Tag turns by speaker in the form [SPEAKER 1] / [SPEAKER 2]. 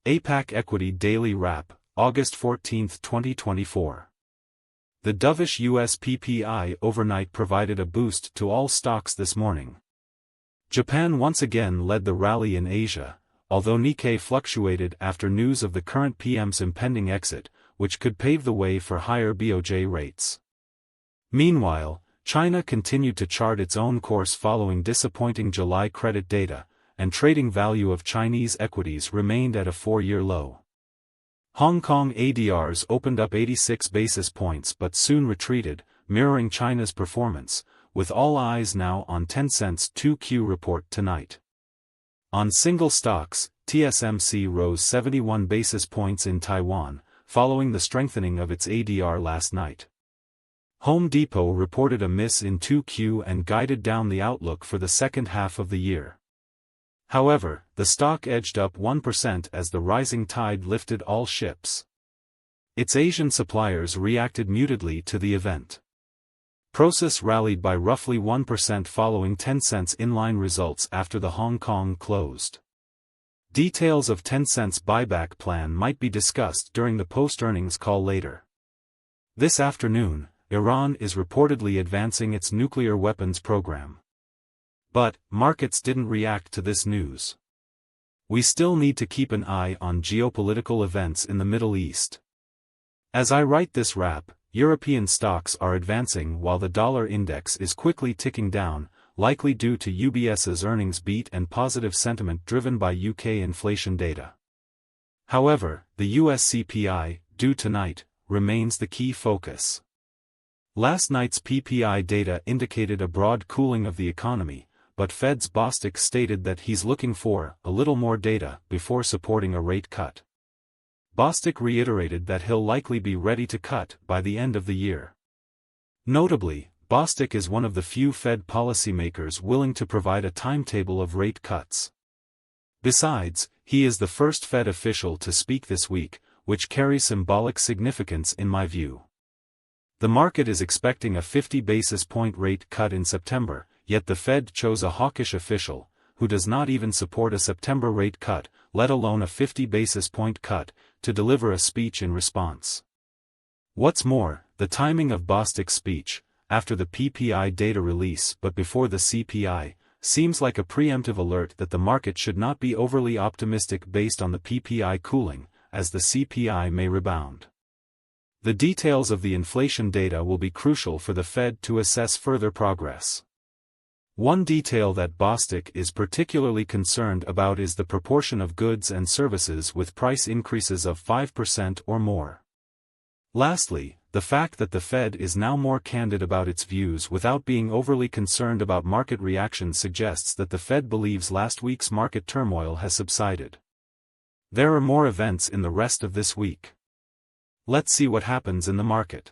[SPEAKER 1] APAC Equity Daily Wrap, August 14, 2024. The dovish US PPI overnight provided a boost to all stocks this morning. Japan once again led the rally in Asia, although Nikkei fluctuated after news of the current PM's impending exit, which could pave the way for higher BOJ rates. Meanwhile, China continued to chart its own course following disappointing July credit data, and trading value of Chinese equities remained at a 4-year low. Hong Kong ADRs opened up 86 basis points but soon retreated, mirroring China's performance, with all eyes now on Tencent's 2Q report tonight. On single stocks, TSMC rose 71 basis points in Taiwan, following the strengthening of its ADR last night. Home Depot reported a miss in 2Q and guided down the outlook for the second half of the year. However, the stock edged up 1% as the rising tide lifted all ships. Its Asian suppliers reacted mutedly to the event. Prosus rallied by roughly 1% following Tencent's inline results after the Hong Kong closed. Details of Tencent's buyback plan might be discussed during the post-earnings call later. This afternoon, Iran is reportedly advancing its nuclear weapons program. But, markets didn't react to this news. We still need to keep an eye on geopolitical events in the Middle East. As I write this wrap, European stocks are advancing while the dollar index is quickly ticking down, likely due to UBS's earnings beat and positive sentiment driven by UK inflation data. However, the US CPI, due tonight, remains the key focus. Last night's PPI data indicated a broad cooling of the economy, but Fed's Bostic stated that he's looking for a little more data before supporting a rate cut. Bostic reiterated that he'll likely be ready to cut by the end of the year. Notably, Bostic is one of the few Fed policymakers willing to provide a timetable of rate cuts. Besides, he is the first Fed official to speak this week, which carries symbolic significance in my view. The market is expecting a 50 basis point rate cut in September, yet the Fed chose a hawkish official, who does not even support a September rate cut, let alone a 50 basis point cut, to deliver a speech in response. What's more, the timing of Bostic's speech, after the PPI data release but before the CPI, seems like a preemptive alert that the market should not be overly optimistic based on the PPI cooling, as the CPI may rebound. The details of the inflation data will be crucial for the Fed to assess further progress. One detail that Bostic is particularly concerned about is the proportion of goods and services with price increases of 5% or more. Lastly, the fact that the Fed is now more candid about its views without being overly concerned about market reaction suggests that the Fed believes last week's market turmoil has subsided. There are more events in the rest of this week. Let's see what happens in the market.